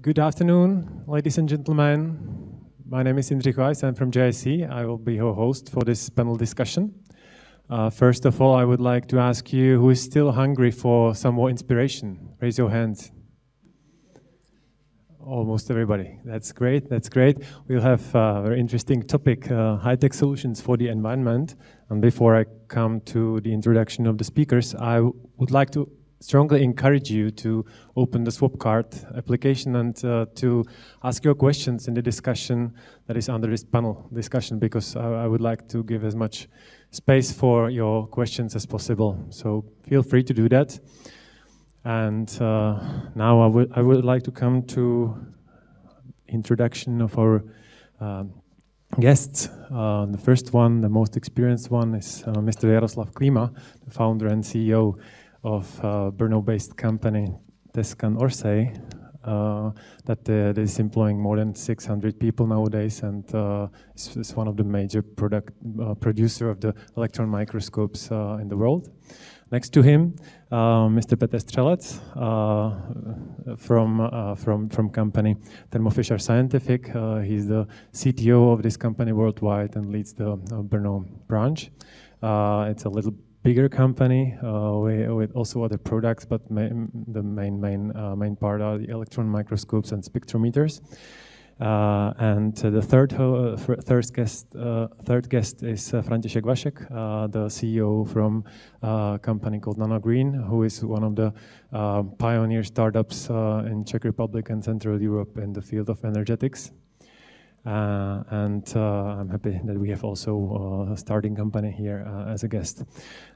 Good afternoon, ladies and gentlemen. My name is Jindřich Weiss. I'm from JIC. I will be your host for this panel discussion. First of all, I would like to ask you who is still hungry for some more inspiration. Raise your hands. Almost everybody. That's great. That's great. We'll have a very interesting topic, high-tech solutions for the environment. And before I come to the introduction of the speakers, I would like to strongly encourage you to open the swap card application and to ask your questions in the discussion that is under this panel discussion, because I would like to give as much space for your questions as possible. So feel free to do that. And now I would like to come to introduction of our guests. The first one, the most experienced one, is Mr. Jaroslav Klíma, the founder and CEO of Brno-based company TESCAN ORSAY, that is employing more than 600 people nowadays, and is one of the major producer of the electron microscopes in the world. Next to him, Mr. Petr Střelec from company Thermo Scientific. He's the CTO of this company worldwide and leads the Brno branch. It's a little bigger company with also other products, but the main part are the electron microscopes and spectrometers. And the third guest is František Vašek, the CEO from a company called Nano, who is one of the pioneer startups in Czech Republic and Central Europe in the field of energetics. And I'm happy that we have also a starting company here as a guest.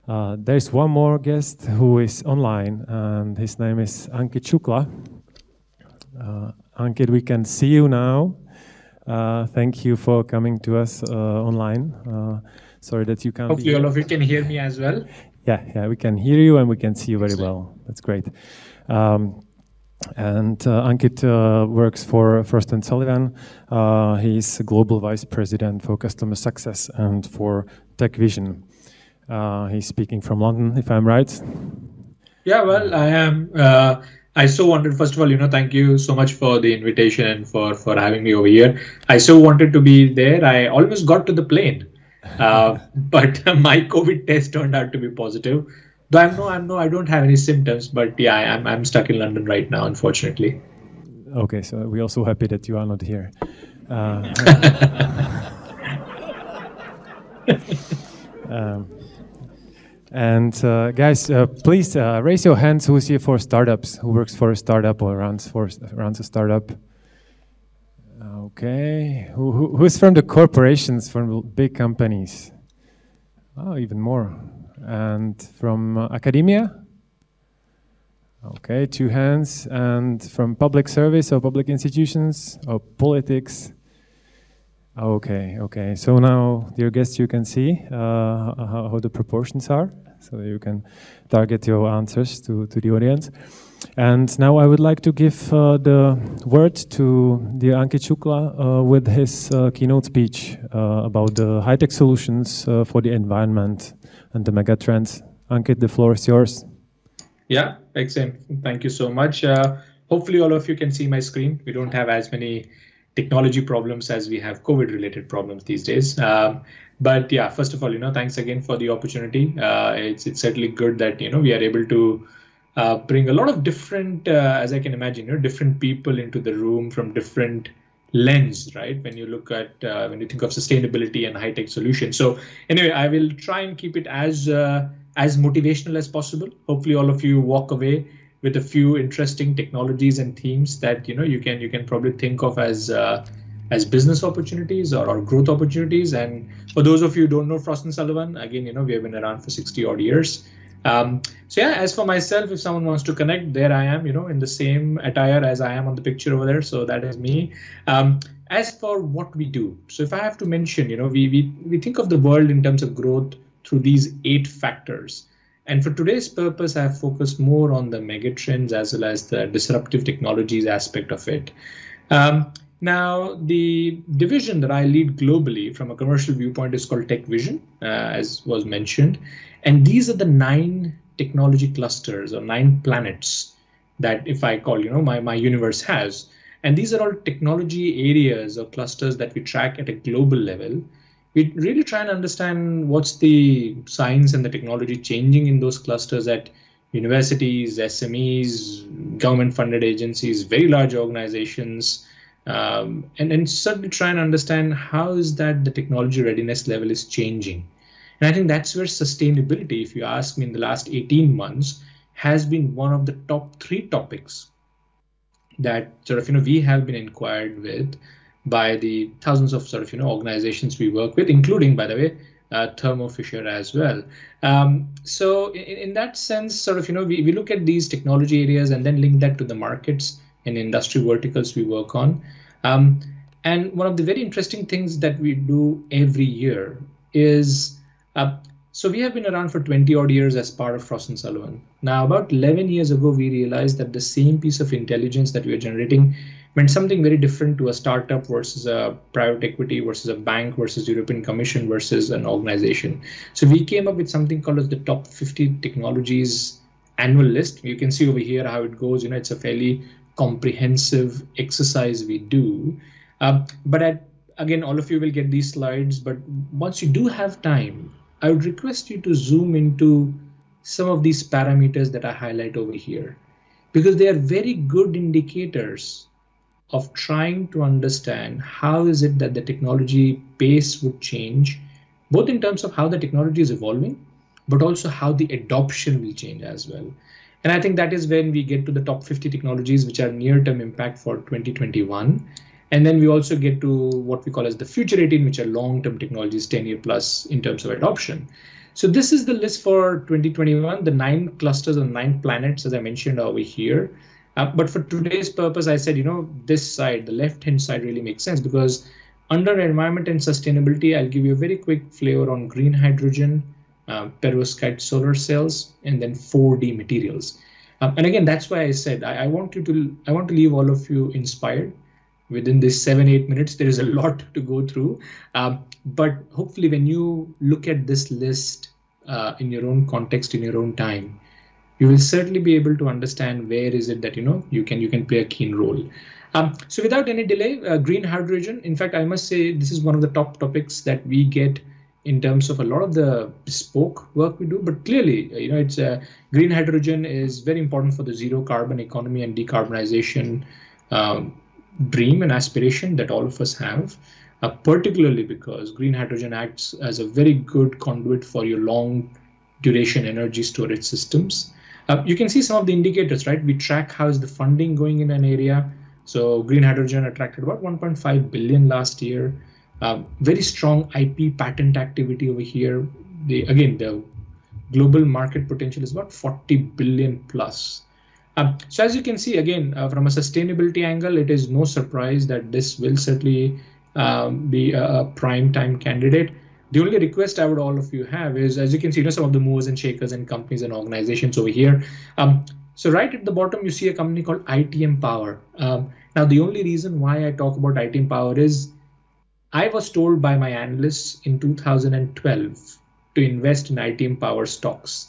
There's one more guest who is online, and his name is Ankit Shukla. Ankit, we can see you now. Thank you for coming to us online. Sorry that you can't. Hopefully all of you can hear me as well. Yeah, we can hear you and we can see you very well. That's great. And Ankit works for Frost & Sullivan. He's Global Vice President for Customer Success and for Tech Vision. He's speaking from London, if I'm right. Yeah, well, I am. I so wanted, first of all, thank you so much for the invitation and for having me over here. I so wanted to be there. I almost got to the plane, but my COVID test turned out to be positive. Though I don't have any symptoms, but yeah, I'm stuck in London right now, unfortunately. Okay, so we're also happy that you are not here. Guys, please raise your hands who's here for startups, who works for a startup or runs a startup. Okay, who's from the corporations, from big companies? Oh, even more. And from academia? Okay, 2 hands. And from public service or public institutions or politics? Okay. So now, dear guests, you can see how the proportions are, so you can target your answers to the audience. And now I would like to give the word to the Ankit Shukla with his keynote speech about the high-tech solutions for the environment and the megatrends. Ankit, the floor is yours. Yeah, excellent. Thank you so much. Hopefully all of you can see my screen. We don't have as many technology problems as we have COVID-related problems these days. But yeah, first of all, thanks again for the opportunity. It's certainly good that, we are able to bring a lot of different, as I can imagine, different people into the room from different lens, right? When you look at, when you think of sustainability and high-tech solutions. So anyway, I will try and keep it as motivational as possible. Hopefully all of you walk away with a few interesting technologies and themes that you can probably think of as business opportunities or growth opportunities. And for those of you who don't know Frost & Sullivan, again, we have been around for 60 odd years. So yeah, as for myself, if someone wants to connect, there I am, in the same attire as I am on the picture over there. So that is me. As for what we do, so if I have to mention, we think of the world in terms of growth through these 8 factors. And for today's purpose, I have focused more on the megatrends as well as the disruptive technologies aspect of it. Now, the division that I lead globally from a commercial viewpoint is called Tech Vision, as was mentioned. And these are the 9 technology clusters or 9 planets that, if I call, my universe has. And these are all technology areas or clusters that we track at a global level. We really try and understand what's the science and the technology changing in those clusters at universities, SMEs, government-funded agencies, very large organizations, and certainly try and understand how is that the technology readiness level is changing. And I think that's where sustainability, if you ask me, in the last 18 months, has been one of the top 3 topics that we have been inquired with by the thousands of organizations we work with, including, by the way, Thermo Fisher as well. So in that sense, we look at these technology areas and then link that to the markets and industry verticals we work on. And one of the very interesting things that we do every year is, so we have been around for 20 odd years as part of Frost & Sullivan. Now, about 11 years ago, we realized that the same piece of intelligence that we are generating meant something very different to a startup versus a private equity versus a bank versus European Commission versus an organization. So we came up with something called as the top 50 technologies annual list. You can see over here how it goes. It's a fairly comprehensive exercise we do. But again, all of you will get these slides. But once you do have time, I would request you to zoom into some of these parameters that I highlight over here, because they are very good indicators of trying to understand how is it that the technology pace would change, both in terms of how the technology is evolving, but also how the adoption will change as well. And I think that is when we get to the top 50 technologies, which are near-term impact for 2021. And then we also get to what we call as the future 18, which are long-term technologies, 10-year plus in terms of adoption. So this is the list for 2021, the 9 clusters and 9 planets, as I mentioned over here. But for today's purpose, I said, this side, the left-hand side really makes sense, because under environment and sustainability, I'll give you a very quick flavor on green hydrogen, perovskite solar cells, and then 4D materials. And again, that's why I said I want to leave all of you inspired. Within this 7-8 minutes, there is a lot to go through. But hopefully, when you look at this list in your own context, in your own time, you will certainly be able to understand where is it that you can play a keen role. So without any delay, green hydrogen. In fact, I must say this is one of the top topics that we get in terms of a lot of the bespoke work we do. But clearly, it's green hydrogen is very important for the zero carbon economy and decarbonization dream and aspiration that all of us have, particularly because green hydrogen acts as a very good conduit for your long duration energy storage systems. You can see some of the indicators, right? We track how is the funding going in an area. So green hydrogen attracted about 1.5 billion last year. Very strong IP patent activity over here. The global market potential is about 40 billion plus. So as you can see, again, from a sustainability angle, it is no surprise that this will certainly be a prime time candidate. The only request I would all of you have is, as you can see, some of the movers and shakers and companies and organizations over here. So right at the bottom, you see a company called ITM Power. Now, the only reason why I talk about ITM Power is I was told by my analysts in 2012 to invest in ITM Power stocks.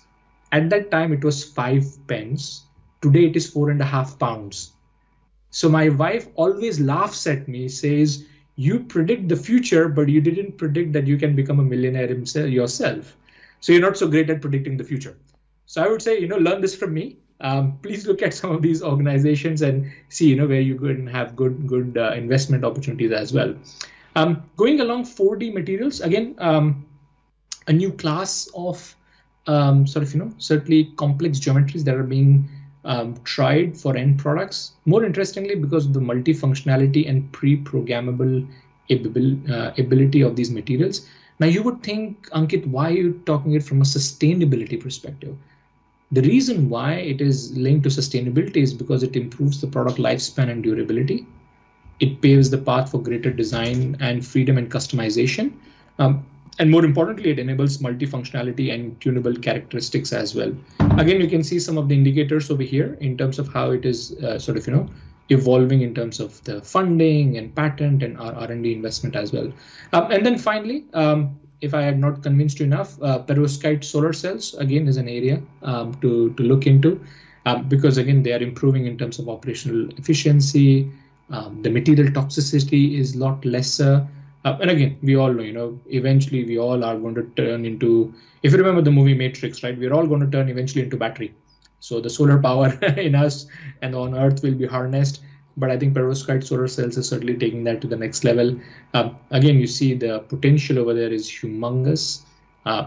At that time, it was 5 pence. Today, it is 4.5 pounds. So my wife always laughs at me, says, you predict the future, but you didn't predict that you can become a millionaire yourself. So you're not so great at predicting the future. So I would say, learn this from me. Please look at some of these organizations and see, where you can have good investment opportunities as well. Going along 4D materials, again, a new class of certainly complex geometries that are being tried for end products. More interestingly, because of the multifunctionality and pre-programmable ability of these materials. Now you would think, Ankit, why are you talking it from a sustainability perspective? The reason why it is linked to sustainability is because it improves the product lifespan and durability. It paves the path for greater design and freedom and customization. And more importantly, it enables multifunctionality and tunable characteristics as well. Again, you can see some of the indicators over here in terms of how it is evolving in terms of the funding and patent and our R&D investment as well. And then finally, if I have not convinced you enough, perovskite solar cells, again, is an area to look into because, again, they are improving in terms of operational efficiency, The material toxicity is a lot lesser. And again, we all know, eventually we all are going to turn into, if you remember the movie Matrix, right? We're all going to turn eventually into battery. So the solar power in us and on Earth will be harnessed. But I think perovskite solar cells are certainly taking that to the next level. Again, you see the potential over there is humongous.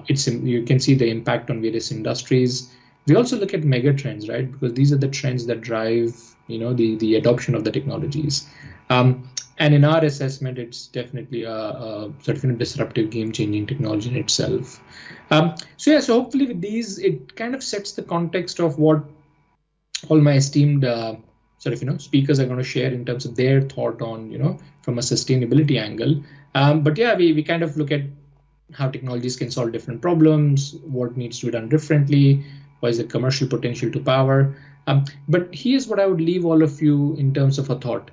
You can see the impact on various industries. We also look at mega trends, right? Because these are the trends that drive, the adoption of the technologies. And in our assessment, it's definitely a sort of disruptive, game-changing technology in itself. So hopefully with these, it kind of sets the context of what all my esteemed speakers are going to share in terms of their thought on, from a sustainability angle. But yeah, we kind of look at how technologies can solve different problems, what needs to be done differently, what is the commercial potential to power. But here's what I would leave all of you in terms of a thought.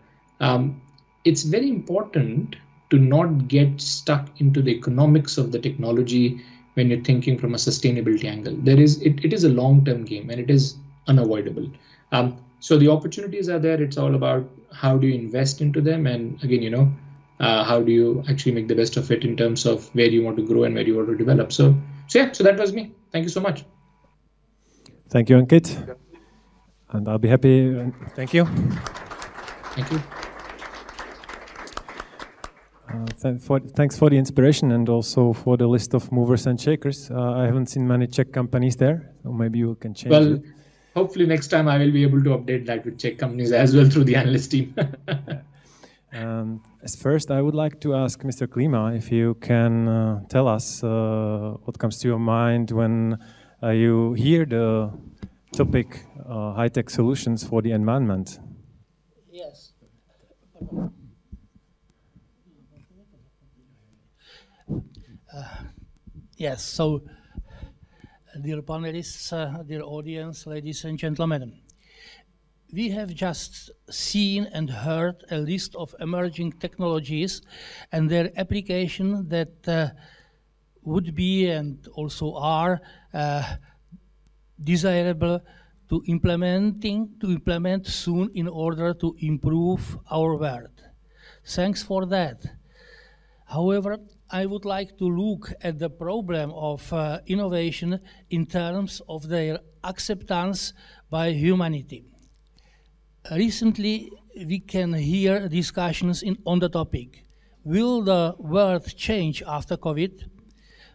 It's very important to not get stuck into the economics of the technology when you're thinking from a sustainability angle. It is a long-term game and it is unavoidable. So the opportunities are there. It's all about how do you invest into them, and again, how do you actually make the best of it in terms of where you want to grow and where you want to develop. So that was me. Thank you so much. Thank you, Ankit. And I'll be happy. Thank you. Thank you. Thanks for the inspiration and also for the list of movers and shakers. I haven't seen many Czech companies there, so maybe you can change it. Hopefully next time I will be able to update that with Czech companies as well through the analyst team. As first, I would like to ask Mr. Klíma if you can tell us what comes to your mind when you hear the topic high-tech solutions for the environment. Yes. Yes, so dear panelists, dear audience, ladies and gentlemen, we have just seen and heard a list of emerging technologies and their application that would be and also are desirable to implement soon in order to improve our world. Thanks for that. However, I would like to look at the problem of innovation in terms of their acceptance by humanity. Recently, we can hear discussions on the topic. Will the world change after COVID?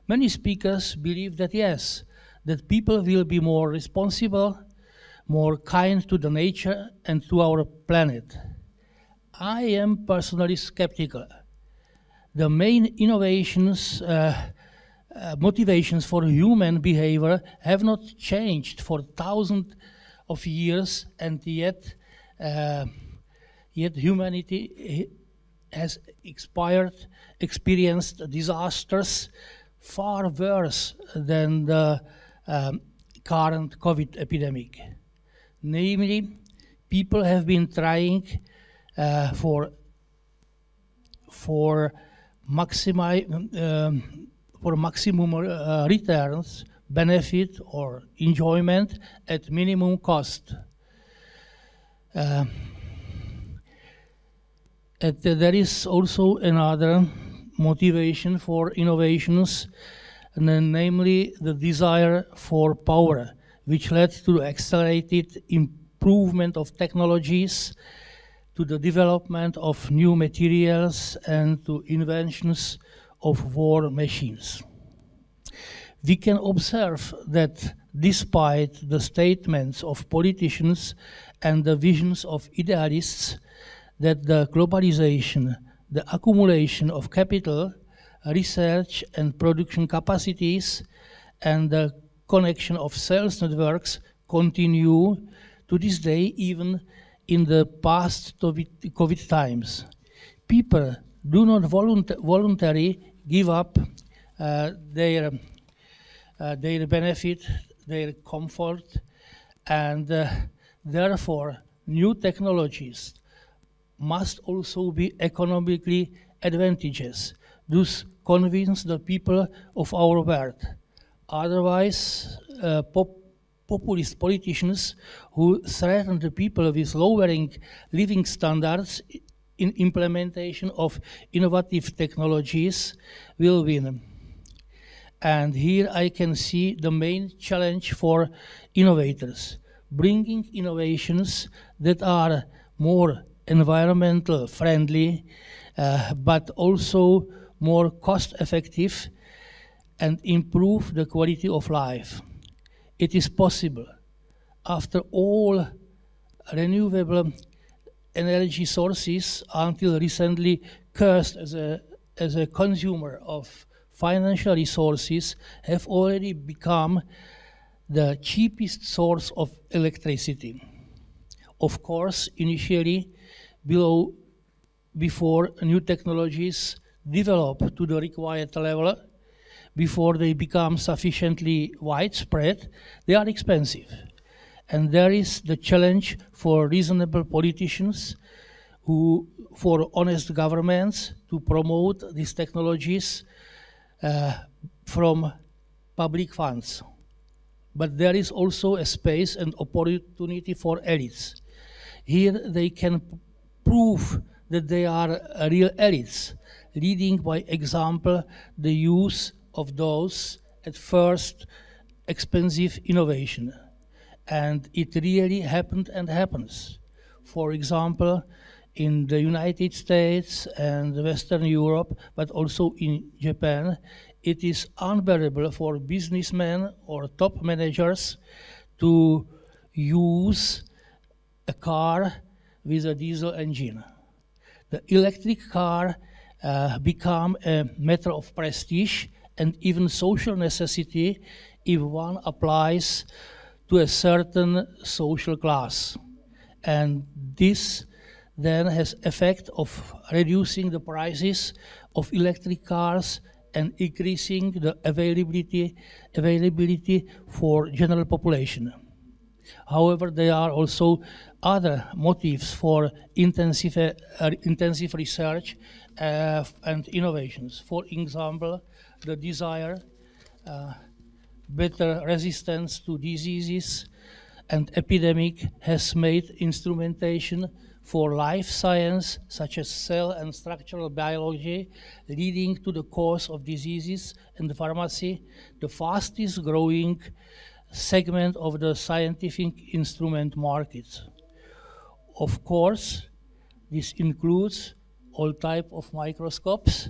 Many speakers believe that yes, that people will be more responsible, more kind to the nature and to our planet. I am personally skeptical. The main innovations, motivations for human behavior have not changed for thousands of years, and yet humanity has experienced disasters far worse than the current COVID epidemic. Namely, people have been trying for maximum returns, benefit or enjoyment at minimum cost. And there is also another motivation for innovations, namely the desire for power, which led to accelerated improvement of technologies, to the development of new materials and to inventions of war machines. We can observe that despite the statements of politicians and the visions of idealists that the globalization, the accumulation of capital, research and production capacities, and the connection of sales networks continue to this day, even in the past COVID times. People do not voluntarily give up their benefit, their comfort, and therefore new technologies must also be economically advantageous, thus convince the people of our world. Otherwise, populist politicians who threaten the people with lowering living standards in implementation of innovative technologies will win. And here I can see the main challenge for innovators, bringing innovations that are more environmental friendly, but also more cost effective and improve the quality of life. It is possible. After all, renewable energy sources until recently cursed as a consumer of financial resources have already become the cheapest source of electricity. Of course, initially, before new technologies develop to the required level, before they become sufficiently widespread, they are expensive. And there is the challenge for reasonable politicians, for honest governments, to promote these technologies from public funds. But there is also a space and opportunity for elites. Here they can prove that they are real elites, leading by example the use of those at first expensive innovation. And it really happened and happens. For example, in the United States and Western Europe, but also in Japan, it is unbearable for businessmen or top managers to use a car with a diesel engine. The electric car become a matter of prestige and even social necessity if one applies to a certain social class. And this then has effect of reducing the prices of electric cars and increasing the availability for general population. However, there are also other motives for intensive research and innovations. For example, the desire better resistance to diseases and epidemic has made instrumentation for life science, such as cell and structural biology, leading to the cause of diseases, and pharmacy, the fastest growing segment of the scientific instrument market. Of course, this includes all types of microscopes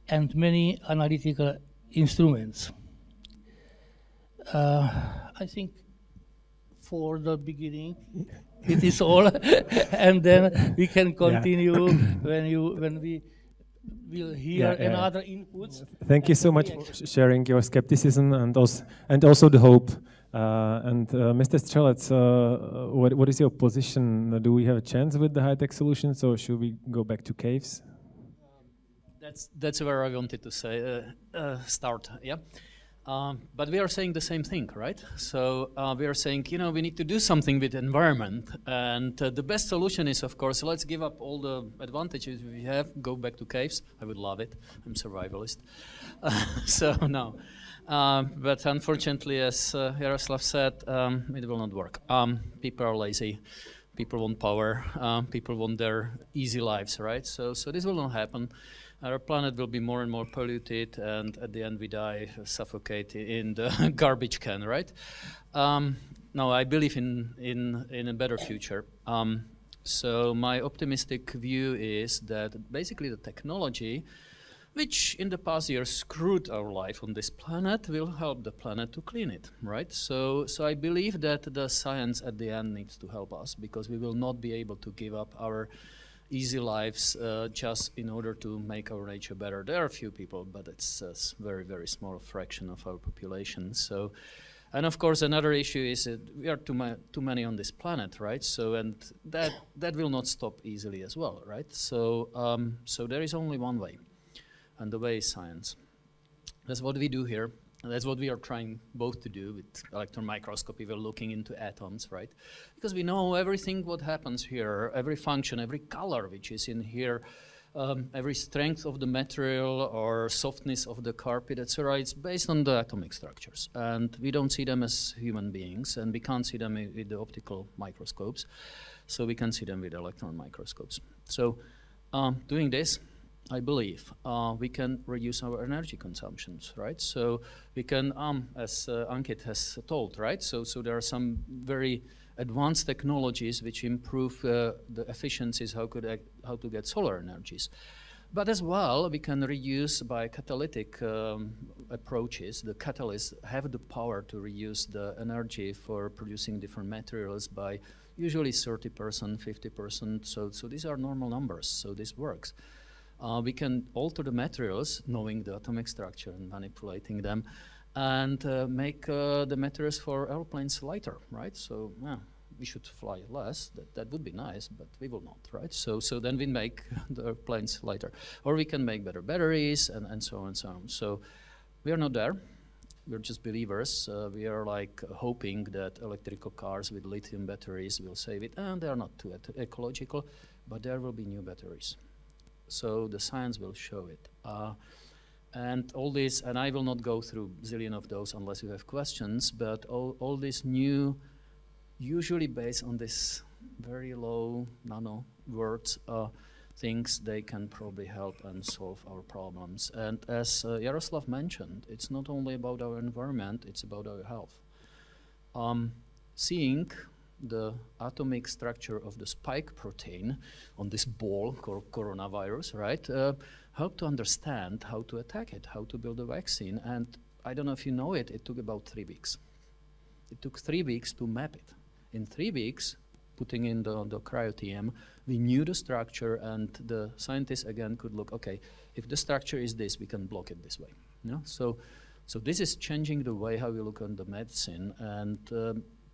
and many analytical instruments. I think for the beginning, it is all, and then we can continue when we will hear another inputs. Thank you so much for sharing your skepticism and also the hope. Mr. Střelec, what is your position? Do we have a chance with the high-tech solutions, or should we go back to caves? That's where I wanted to say start. Yeah. But we are saying the same thing, right? So we are saying, you know, we need to do something with the environment. And the best solution is, of course, let's give up all the advantages we have, go back to caves. I would love it. I'm survivalist. So no. But unfortunately, as Jaroslav said, it will not work. People are lazy. People want power. People want their easy lives, right? So this will not happen. Our planet will be more and more polluted, and at the end we die, suffocate in the garbage can, right? No, I believe in a better future. So my optimistic view is that basically the technology, which in the past years screwed our life on this planet, will help the planet to clean it, right? So I believe that the science at the end needs to help us, because we will not be able to give up our easy lives just in order to make our nature better. There are a few people, but it's a very, very small fraction of our population. So, and of course, another issue is that we are too many on this planet, right? So, and that will not stop easily as well, right? So, so there is only one way, and the way is science. That's what we do here. And that's what we are trying both to do with electron microscopy. We're looking into atoms, right? Because we know everything what happens here, every function, every color which is in here, every strength of the material or softness of the carpet, etc. It's based on the atomic structures, and we don't see them as human beings, and we can't see them with the optical microscopes, so we can see them with electron microscopes. So doing this, I believe we can reduce our energy consumptions, right? So we can, as Ankit has told, right? So there are some very advanced technologies which improve the efficiencies, how to get solar energies. But as well, we can reuse by catalytic approaches. The catalysts have the power to reuse the energy for producing different materials by usually 30%, 50%. So these are normal numbers, so this works. We can alter the materials, knowing the atomic structure and manipulating them, and make the materials for airplanes lighter, right? So we should fly less. That would be nice, but we will not, right? So then we make the airplanes lighter, or we can make better batteries, and so on and so on. So we are not there. We're just believers. We are like hoping that electrical cars with lithium batteries will save it, and they are not too ecological, but there will be new batteries. So the science will show it. And all this, and I will not go through a zillion of those unless you have questions, but all these new, usually based on this very low nano words, things, they can probably help and solve our problems. And as Jaroslav mentioned, it's not only about our environment, it's about our health. Seeing the atomic structure of the spike protein on this ball called coronavirus, right, help to understand how to attack it, how to build a vaccine. And I don't know if you know it, it took about 3 weeks. It took 3 weeks to map it. In 3 weeks, putting in the cryo-TM, we knew the structure, and the scientists again could look, okay, if the structure is this, we can block it this way. You know? So this is changing the way how we look on the medicine,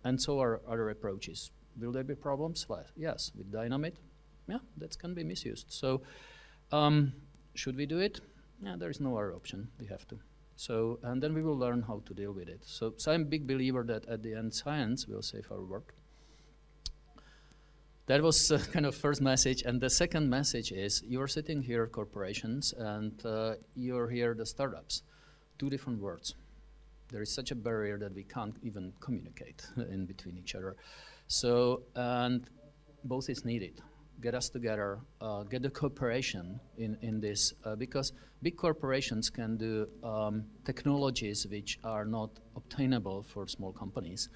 and so are other approaches. Will there be problems? Yes. With dynamite, yeah, that can be misused. So should we do it? Yeah, there is no other option. We have to. So, and then we will learn how to deal with it. So I'm a big believer that at the end, science will save our world. That was kind of first message. And the second message is, you're sitting here, corporations, and you're here, the startups. 2 different words. There is such a barrier that we can't even communicate in between each other. So, and both is needed. Get us together, get the cooperation in this, because big corporations can do technologies which are not obtainable for small companies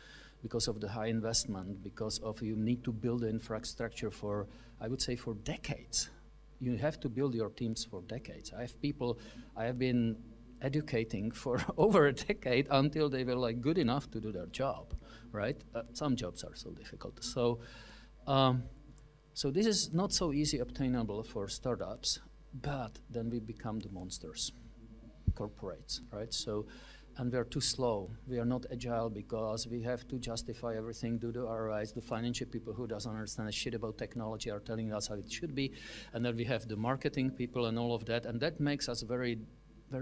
because of the high investment, because of you need to build the infrastructure for, I would say, for decades. You have to build your teams for decades. I have been educating for over a decade until they were like good enough to do their job, right? Some jobs are so difficult. So, so this is not so easy obtainable for startups, but then we become the monsters, corporates, right? So, and we are too slow. We are not agile because we have to justify everything, do the ROIs. The financial people who doesn't understand a shit about technology are telling us how it should be, and then we have the marketing people and all of that, and that makes us very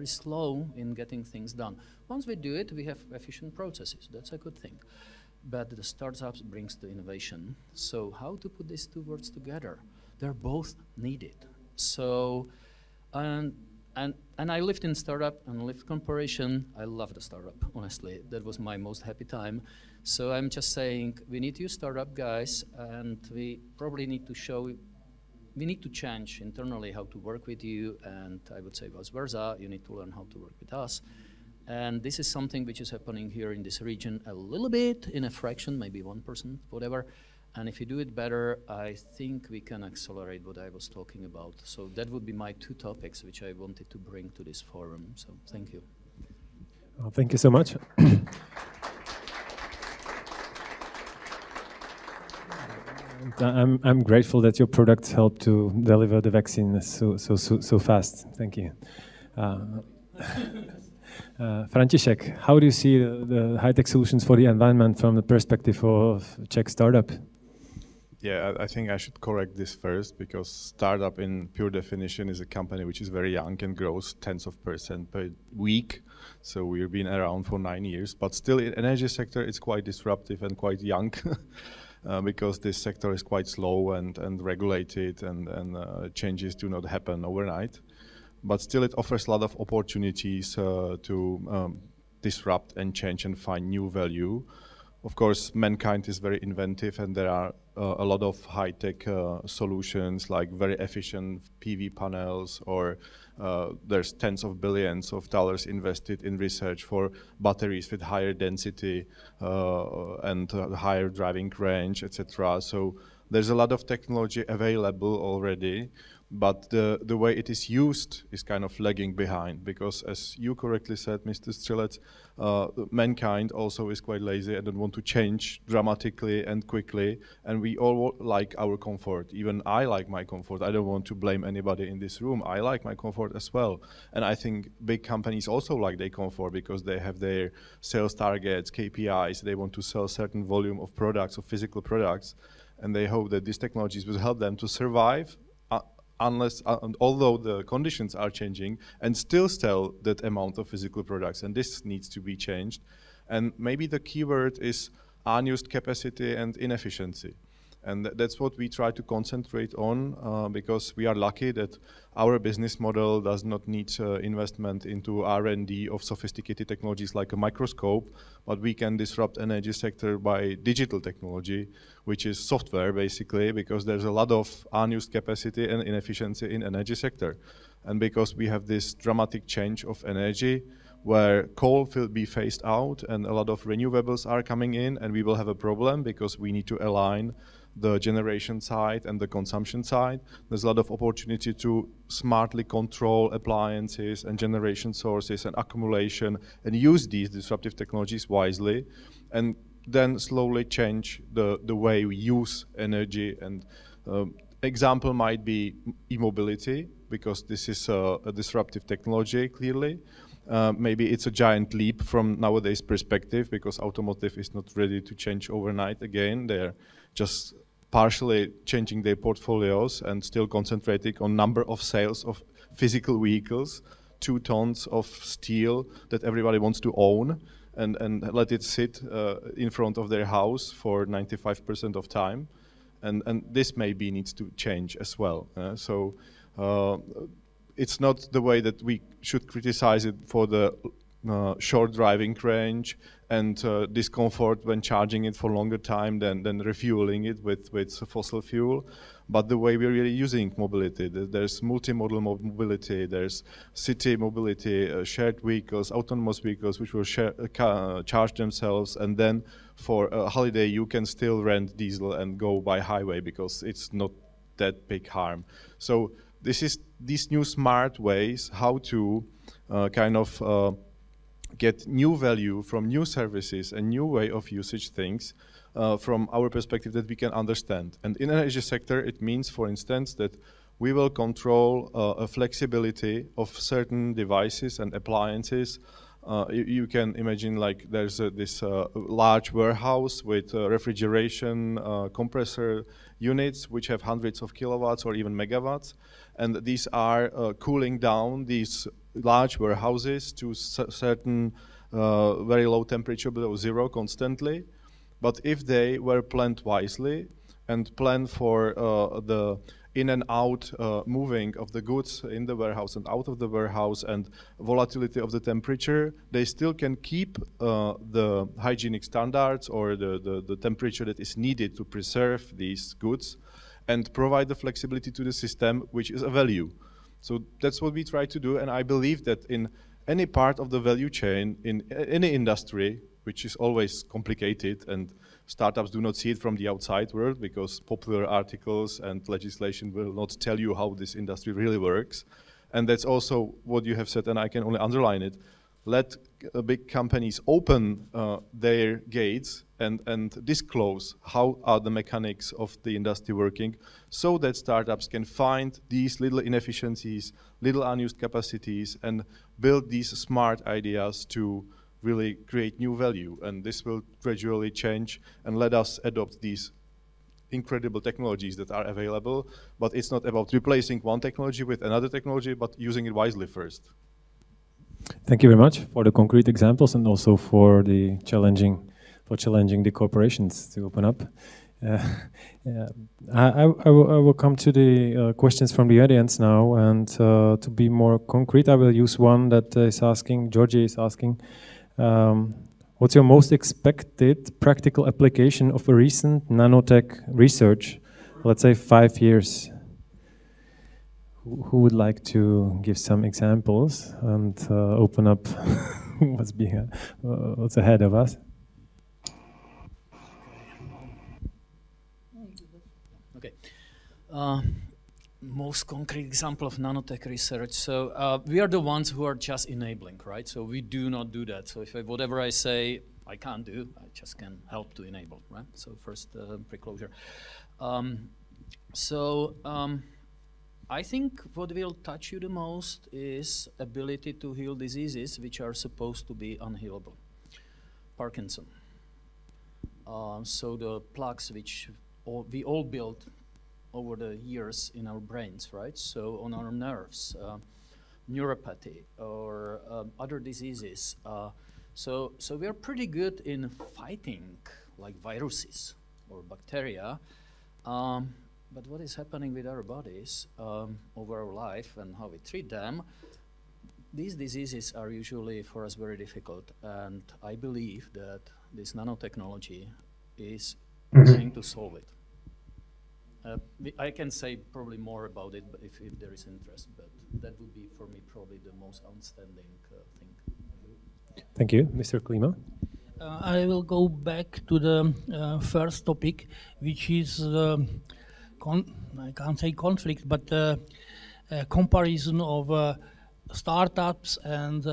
slow in getting things done. Once we do it, we have efficient processes. That's a good thing. But the startups brings the innovation. So how to put these 2 words together? They're both needed. So, and I lived in startup and lived corporation. I love the startup, honestly. That was my most happy time. So I'm just saying, we need you startup guys, and we probably need to show, we need to change internally how to work with you, and I would say vice versa, you need to learn how to work with us. And this is something which is happening here in this region a little bit, in a fraction, maybe 1%, whatever. And if you do it better, I think we can accelerate what I was talking about. So that would be my 2 topics which I wanted to bring to this forum. So thank you. Well, thank you so much. I'm grateful that your products help to deliver the vaccine so fast. Thank you. František, how do you see the high-tech solutions for the environment from the perspective of Czech startup? Yeah, I think I should correct this first, because startup in pure definition is a company which is very young and grows tens of % per week. So we've been around for 9 years, but still in energy sector it's quite disruptive and quite young. because this sector is quite slow and regulated, and changes do not happen overnight. But still it offers a lot of opportunities to disrupt and change and find new value. Of course, mankind is very inventive, and there are a lot of high-tech solutions like very efficient PV panels, or there's tens of billions of dollars invested in research for batteries with higher density and higher driving range, etc. So there's a lot of technology available already, but the way it is used is kind of lagging behind, because as you correctly said, Mr. Střelec, mankind also is quite lazy and don't want to change dramatically and quickly, and we all like our comfort. Even I like my comfort. I don't want to blame anybody in this room. I like my comfort as well. And I think big companies also like their comfort, because they have their sales targets, KPIs, they want to sell certain volume of products, of physical products, and they hope that these technologies will help them to survive although the conditions are changing, and still sell that amount of physical products, and this needs to be changed. And maybe the keyword is unused capacity and inefficiency. And that's what we try to concentrate on, because we are lucky that our business model does not need investment into R&D of sophisticated technologies like a microscope, but we can disrupt energy sector by digital technology, which is software basically, because there's a lot of unused capacity and inefficiency in energy sector. And because we have this dramatic change of energy, where coal will be phased out and a lot of renewables are coming in, and we will have a problem because we need to align the generation side and the consumption side. There's a lot of opportunity to smartly control appliances and generation sources and accumulation, and use these disruptive technologies wisely, and then slowly change the way we use energy. And example might be e-mobility, because this is a disruptive technology, clearly. Maybe it's a giant leap from nowadays perspective, because automotive is not ready to change overnight again. They're just partially changing their portfolios and still concentrating on number of sales of physical vehicles, 2 tons of steel that everybody wants to own, and let it sit in front of their house for 95% of time. And this maybe needs to change as well. So it's not the way that we should criticize it for the short driving range and discomfort when charging it for longer time than refueling it with fossil fuel, but the way we're really using mobility. There's multimodal mobility, there's city mobility, shared vehicles, autonomous vehicles which will charge themselves, and then for a holiday you can still rent diesel and go by highway because it's not that big harm. So this is these new smart ways how to get new value from new services and new way of usage things from our perspective that we can understand. And in the energy sector, it means, for instance, that we will control a flexibility of certain devices and appliances. You can imagine like there's this large warehouse with refrigeration compressor units which have hundreds of kilowatts or even megawatts, and these are cooling down these large warehouses to certain very low temperature, below zero constantly. But if they were planned wisely and planned for the in and out moving of the goods in the warehouse and out of the warehouse and volatility of the temperature, they still can keep the hygienic standards or the temperature that is needed to preserve these goods and provide the flexibility to the system, which is a value. So that's what we try to do, and I believe that in any part of the value chain, in any industry, which is always complicated, and startups do not see it from the outside world because popular articles and legislation will not tell you how this industry really works. And that's also what you have said, and I can only underline it. Let big companies open their gates and disclose how are the mechanics of the industry working, so that startups can find these little inefficiencies, little unused capacities, and build these smart ideas to really create new value. And this will gradually change and let us adopt these incredible technologies that are available. But it's not about replacing one technology with another technology, but using it wisely first. Thank you very much for the concrete examples and also for the challenging the corporations to open up. Yeah. I will come to the questions from the audience now, and to be more concrete, I will use one that is asking, Georgie is asking, what's your most expected practical application of a recent nanotech research, let's say 5 years? Who would like to give some examples and open up what's ahead of us? Most concrete example of nanotech research. So we are the ones who are just enabling, right? So we do not do that. So if whatever I say I can't do, I just can help to enable, right? So first pre-closure. I think what will touch you the most is ability to heal diseases which are supposed to be unhealable. Parkinson. So the plaques which we all built over the years in our brains, right? So on our nerves, neuropathy or other diseases. So we are pretty good in fighting like viruses or bacteria. But what is happening with our bodies over our life and how we treat them, these diseases are usually for us very difficult. And I believe that this nanotechnology is going to solve it. I can say probably more about it if there is interest, but that would be for me probably the most outstanding thing. Thank you. Mr. Klíma? I will go back to the first topic, which is I can't say conflict, but comparison of startups and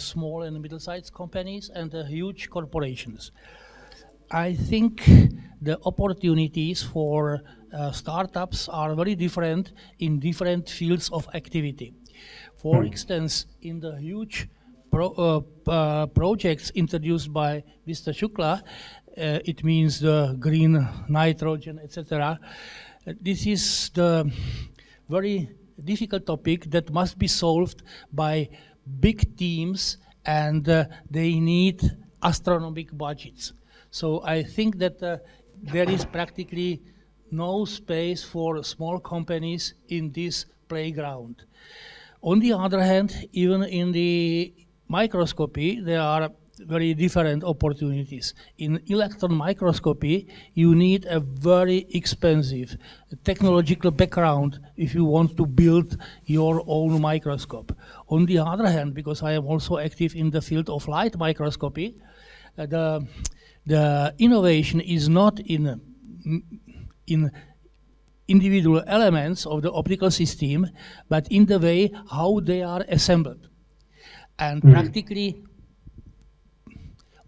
small and middle-sized companies and huge corporations. I think the opportunities for startups are very different in different fields of activity. For instance, in the huge projects introduced by Mr. Shukla, it means the green nitrogen, etc. This is the very difficult topic that must be solved by big teams, and they need astronomical budgets. So I think that there is practically no space for small companies in this playground. On the other hand, even in the microscopy, there are very different opportunities. In electron microscopy, you need a very expensive technological background if you want to build your own microscope. On the other hand, because I am also active in the field of light microscopy, the innovation is not in individual elements of the optical system, but in the way how they are assembled. And practically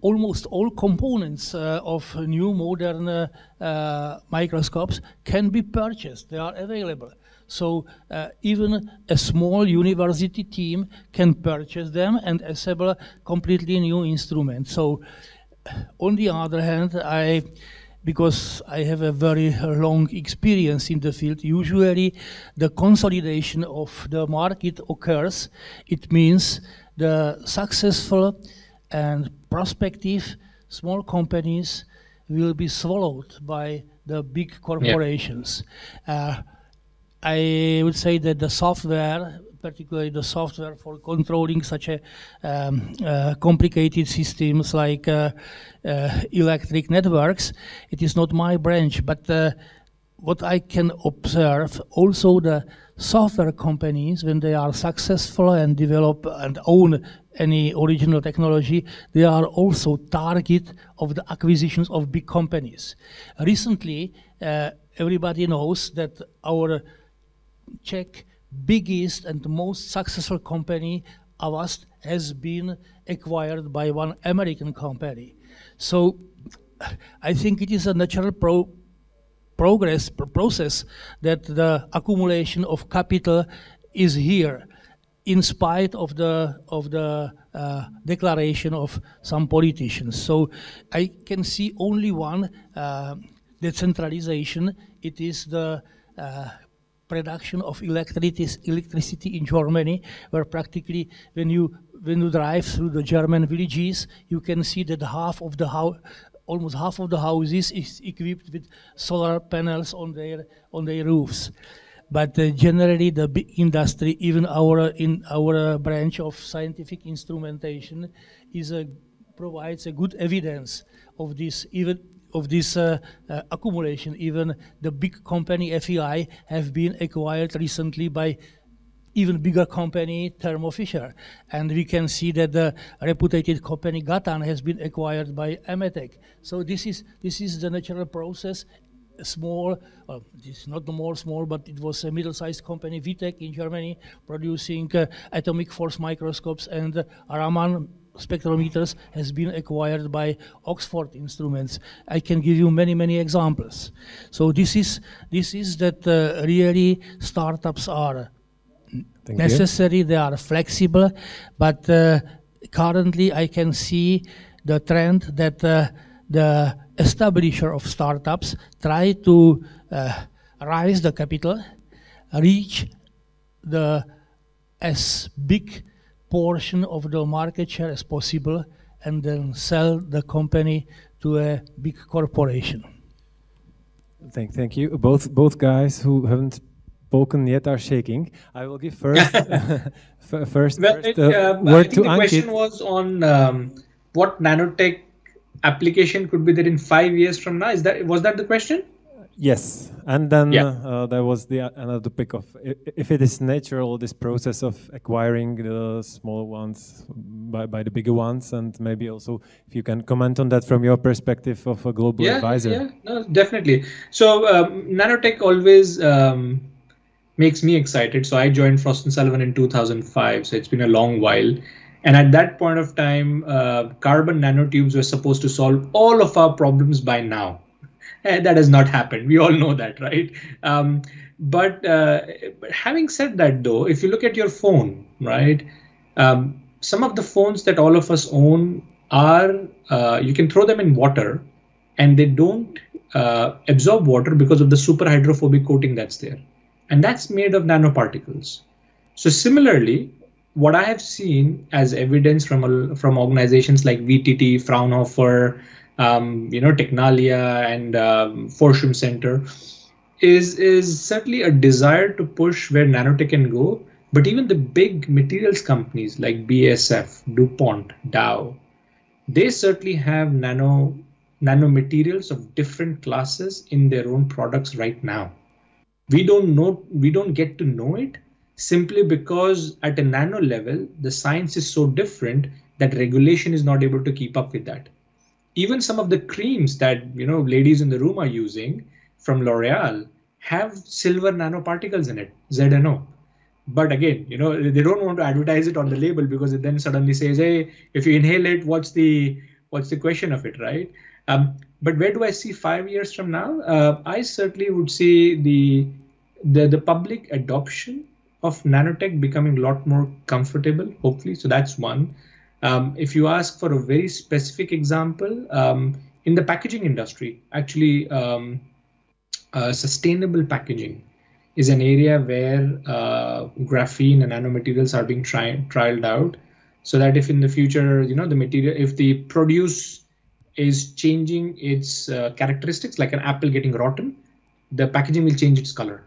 almost all components of new modern microscopes can be purchased. They are available. So even a small university team can purchase them and assemble completely new instruments. So on the other hand, because I have a very long experience in the field, usually the consolidation of the market occurs. It means the successful and prospective small companies will be swallowed by the big corporations. I would say that the software, particularly the software for controlling such a complicated systems like electric networks, it is not my branch, but what I can observe, also the software companies, when they are successful and develop and own any original technology, they are also target of the acquisitions of big companies. Recently, everybody knows that our Czech biggest and most successful company, Avast, has been acquired by one American company. So I think it is a natural process that the accumulation of capital is here, in spite of the declaration of some politicians. So I can see only one decentralization. It is the production of electricity in Germany, where practically when you drive through the German villages, you can see that half of almost half of the houses is equipped with solar panels on their roofs. But generally, the big industry, even in our branch of scientific instrumentation, provides a good evidence of this. Accumulation. Even the big company FEI have been acquired recently by even bigger company Thermo Fisher, and we can see that the reputed company Gatan has been acquired by Ametech. So this is the natural process. Small, it's not the more small, but it was a middle-sized company, Vitech in Germany, producing atomic force microscopes, and Raman spectrometers has been acquired by Oxford Instruments. I can give you many examples. So this is that really startups are necessary. They are flexible, but currently I can see the trend that the establisher of startups try to raise the capital, reach as big portion of the market share as possible, and then sell the company to a big corporation. Thank you. Both guys who haven't spoken yet are shaking. I will give first word I think to the Ankit. question was on what nanotech application could be there in 5 years from now. Was that the question? Yes, and then there was another topic of if it is natural, this process of acquiring the small ones by the bigger ones, and maybe also if you can comment on that from your perspective of a global advisor. Yeah, no, definitely. So nanotech always makes me excited. So I joined Frost & Sullivan in 2005, so it's been a long while. And at that point of time, carbon nanotubes were supposed to solve all of our problems by now. That has not happened. We all know that, right? But having said that, though, if you look at your phone, right, some of the phones that all of us own are, you can throw them in water and they don't absorb water because of the super hydrophobic coating that's there. And that's made of nanoparticles. So similarly, what I have seen as evidence from organizations like VTT, Fraunhofer, Technalia and Forschung Center is certainly a desire to push where nanotech can go. But even the big materials companies like BASF, DuPont, Dow, they certainly have nanomaterials of different classes in their own products right now. We don't get to know it simply because at a nano level, the science is so different that regulation is not able to keep up with that. Even some of the creams that ladies in the room are using from L'Oreal have silver nanoparticles in it, ZNO. But again, they don't want to advertise it on the label because it then suddenly says, hey, if you inhale it, what's the question of it, right? But where do I see 5 years from now? I certainly would see the public adoption of nanotech becoming a lot more comfortable, hopefully. So that's one. If you ask for a very specific example, in the packaging industry, actually, sustainable packaging is an area where graphene and nanomaterials are being trialed out, so that if in the future, the material, if the produce is changing its characteristics, like an apple getting rotten, the packaging will change its color.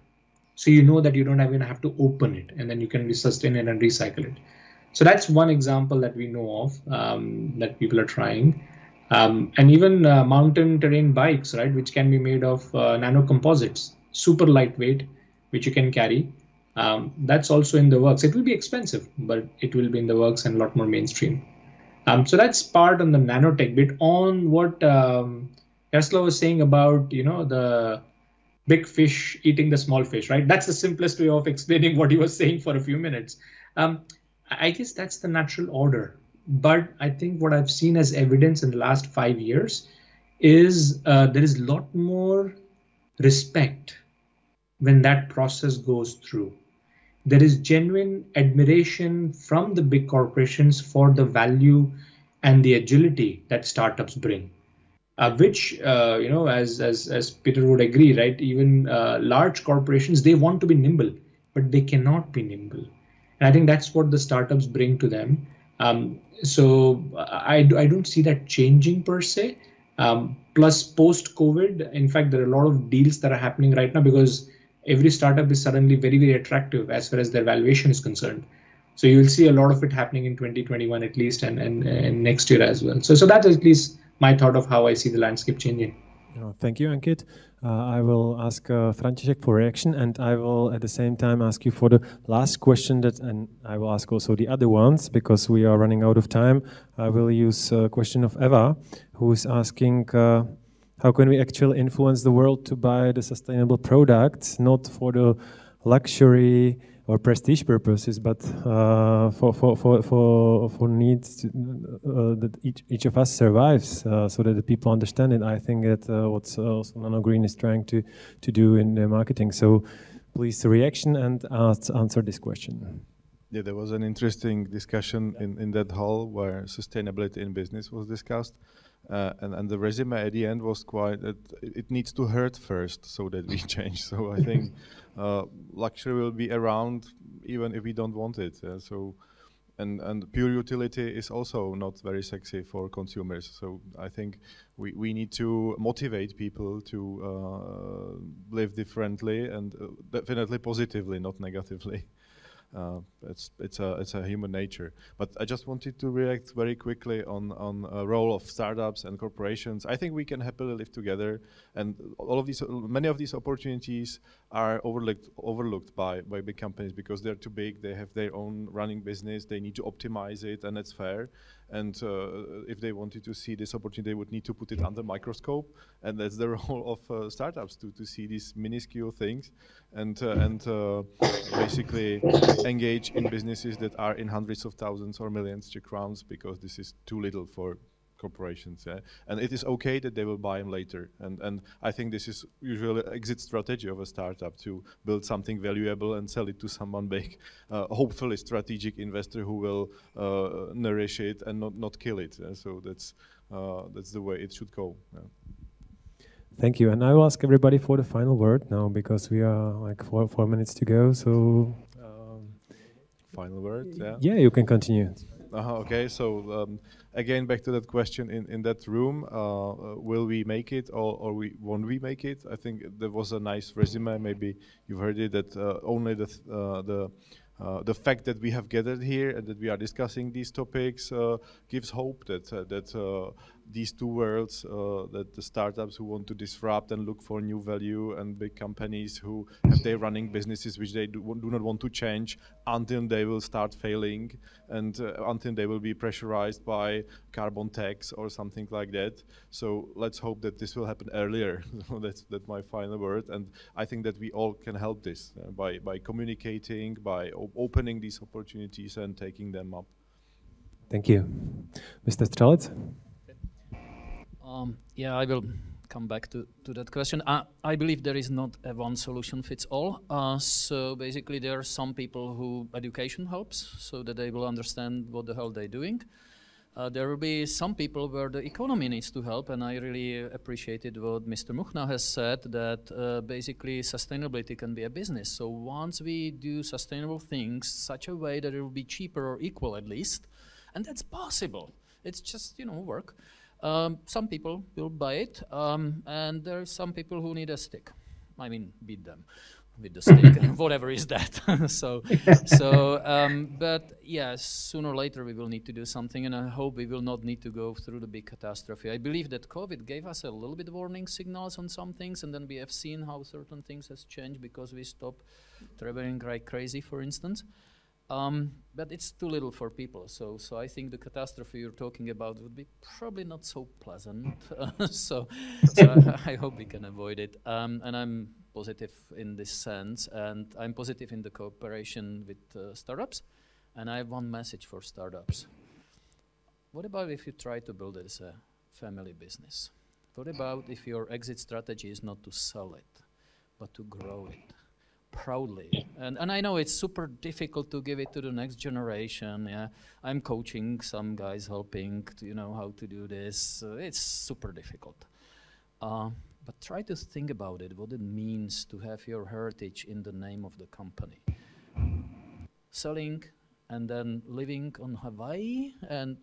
So that you don't even have to open it, and then you can sustain it and recycle it. So that's one example that we know of that people are trying. And even mountain terrain bikes, right, which can be made of nano composites, super lightweight, which you can carry. That's also in the works. It will be expensive, but it will be in the works and a lot more mainstream. So that's part on the nanotech bit. On what Jaroslav was saying about, the big fish eating the small fish, right? That's the simplest way of explaining what he was saying for a few minutes. I guess that's the natural order. But I think what I've seen as evidence in the last 5 years is there is a lot more respect when that process goes through. There is genuine admiration from the big corporations for the value and the agility that startups bring, which, as Peter would agree, right? Even large corporations, they want to be nimble, but they cannot be nimble. And I think that's what the startups bring to them. So I don't see that changing per se. Plus post-COVID, in fact, there are a lot of deals that are happening right now because every startup is suddenly very, very attractive as far as their valuation is concerned. So you'll see a lot of it happening in 2021 at least, and next year as well. So that's at least my thought of how I see the landscape changing. Thank you, Ankit. I will ask František for reaction, and I will at the same time ask you for the last question, and I will ask also the other ones because we are running out of time. I will use a question of Eva, who is asking, how can we actually influence the world to buy the sustainable products, not for the luxury or prestige purposes, but for needs to, that each of us survives, so that the people understand it. I think that what's also Nano Green is trying to do in the marketing. So please, reaction and answer this question. Yeah, there was an interesting discussion in that hall where sustainability in business was discussed. And the resume at the end was quite, it needs to hurt first so that we change. So I think luxury will be around even if we don't want it. And pure utility is also not very sexy for consumers. So I think we need to motivate people to live differently and definitely positively, not negatively. It's a human nature. But I just wanted to react very quickly on a role of startups and corporations. I think we can happily live together, and many of these opportunities are overlooked by big companies because they're too big. They have their own running business. They need to optimize it, and it's fair. And if they wanted to see this opportunity, they would need to put it under microscope, and that's the role of startups to see these minuscule things and basically engage in businesses that are in hundreds of thousands or millions Czech crowns, because this is too little for corporations. And it is okay that they will buy them later. And I think this is usually an exit strategy of a startup, to build something valuable and sell it to someone big, hopefully strategic investor who will nourish it and not kill it. So that's the way it should go. Thank you, and I will ask everybody for the final word now, because we are like 4 minutes to go. So final word. Yeah, you can continue. Okay, so again, back to that question in that room, will we make it or won't we make it? I think there was a nice resume, maybe you've heard it, that only the fact that we have gathered here and that we are discussing these topics gives hope that these two worlds, that the startups who want to disrupt and look for new value, and big companies who have their running businesses which they do not want to change until they will start failing and until they will be pressurized by carbon tax or something like that. So let's hope that this will happen earlier. That's my final word. And I think that we all can help this by communicating, by opening these opportunities and taking them up. Thank you. Mr. Střelec? Yeah, I will come back to that question. I believe there is not a one solution fits all. So basically there are some people who education helps so that they will understand what the hell they're doing. There will be some people where the economy needs to help, and I really appreciated what Mr. Muchna has said, that basically sustainability can be a business. So once we do sustainable things such a way that it will be cheaper or equal at least, and that's possible. It's just, work. Some people will buy it, and there are some people who need a stick. I mean, beat them with the stick, whatever is that. But yes, sooner or later we will need to do something, and I hope we will not need to go through the big catastrophe. I believe that COVID gave us a little bit warning signals on some things, and then we have seen how certain things has changed because we stopped traveling like crazy, for instance. But it's too little for people, so I think the catastrophe you're talking about would be probably not so pleasant. so I hope we can avoid it. And I'm positive in this sense, and I'm positive in the cooperation with startups. And I have one message for startups. What about if you try to build it as a family business? What about if your exit strategy is not to sell it, but to grow it proudly? And I know it's super difficult to give it to the next generation. Yeah, I'm coaching some guys, helping to, how to do this. It's super difficult. But try to think about it, what it means to have your heritage in the name of the company. Selling and then living on Hawaii, and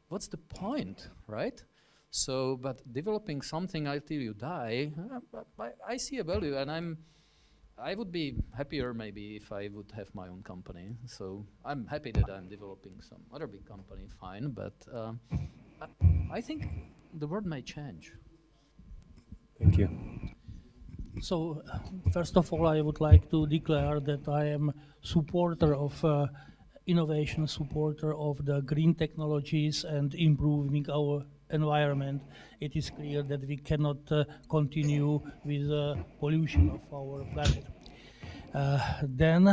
what's the point, right? So, but developing something until you die, I see a value, and I would be happier maybe if I would have my own company. So I'm happy that I'm developing some other big company, fine, but I think the world may change. Thank you. So, first of all, I would like to declare that I am supporter of innovation, supporter of the green technologies and improving our environment. It is clear that we cannot continue with the pollution of our planet. Then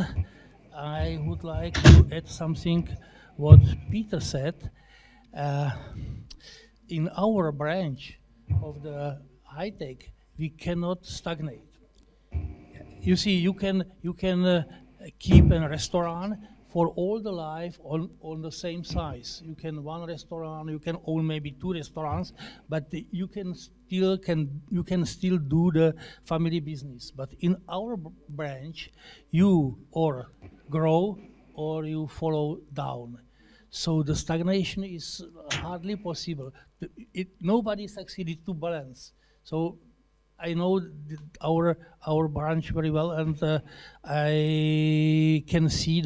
I would like to add something what Peter said. In our branch of the Hightech, we cannot stagnate. You see, you can keep a restaurant for all the life on the same size. You can one restaurant, you can own maybe 2 restaurants, but you can still do the family business. But in our branch, you or grow or you follow down. So the stagnation is hardly possible. Nobody succeeded to balance. So I know our branch very well, and I can see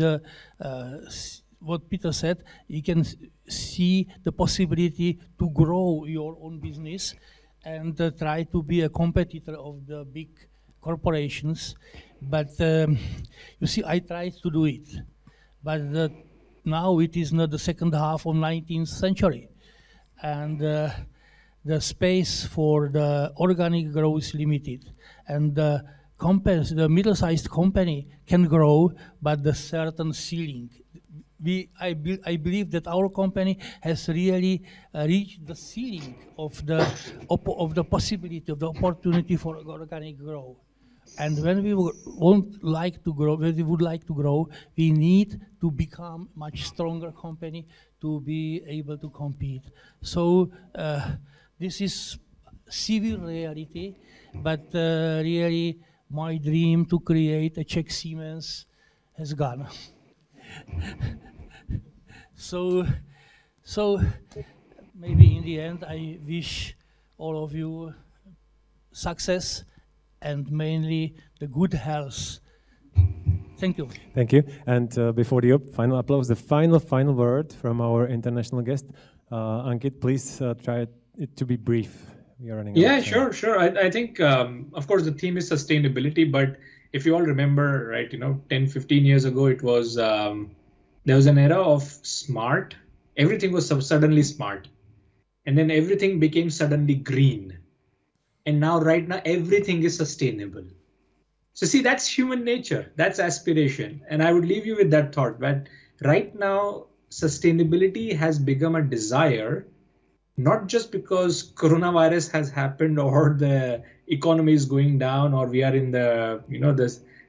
what Peter said. You can see the possibility to grow your own business and try to be a competitor of the big corporations. But you see, I tried to do it, but now it is not the second half of 19th century, and the space for the organic growth is limited, and the middle-sized company can grow, but the certain ceiling. I believe that our company has really reached the ceiling of the possibility, of the opportunity for organic growth. And when we would like to grow, we need to become much stronger company to be able to compete. So this is civil reality, but really my dream to create a Czech Siemens has gone. So maybe in the end I wish all of you success and mainly the good health. Thank you. Thank you. And before the final applause, the final word from our international guest, Ankit, please try it to be brief. We are running out of time. Sure. I think, of course, the theme is sustainability, but if you all remember, right, 10, 15 years ago, it was, there was an era of smart. Everything was suddenly smart. And then everything became suddenly green. And now, right now, everything is sustainable. So see, that's human nature. That's aspiration. And I would leave you with that thought that right now, sustainability has become a desire, not just because coronavirus has happened or the economy is going down or we are in the,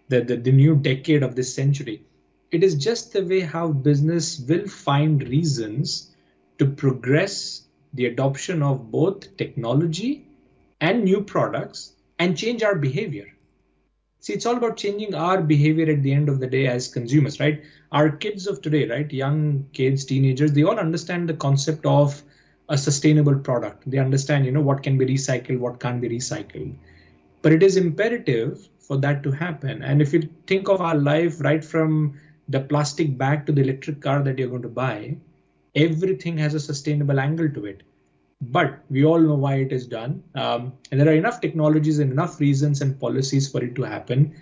the new decade of this century. It is just the way how business will find reasons to progress the adoption of both technology and new products and change our behavior. See, it's all about changing our behavior at the end of the day as consumers, right? Our kids of today, right? Young kids, teenagers, they all understand the concept of a sustainable product. They understand, what can be recycled, what can't be recycled. But it is imperative for that to happen. And if you think of our life right from the plastic bag to the electric car that you're going to buy, everything has a sustainable angle to it. But we all know why it is done. And there are enough technologies and enough reasons and policies for it to happen.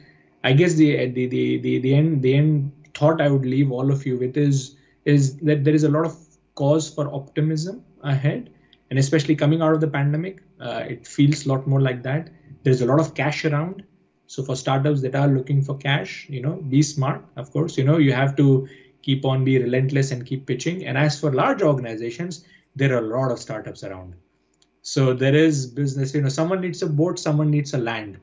I guess the end thought I would leave all of you with is that there is a lot of cause for optimism ahead, and especially coming out of the pandemic, it feels a lot more like that. There's a lot of cash around. So for startups that are looking for cash, be smart, of course, you have to keep on, be relentless and keep pitching. And as for large organizations, there are a lot of startups around. So there is business, someone needs a boat, someone needs a land.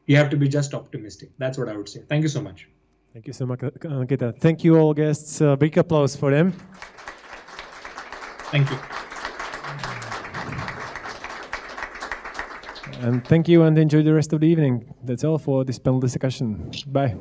You have to be just optimistic. That's what I would say. Thank you so much. Thank you so much, Ankita. Thank you all guests. Big applause for them. Thank you. And thank you and enjoy the rest of the evening. That's all for this panel discussion. Bye.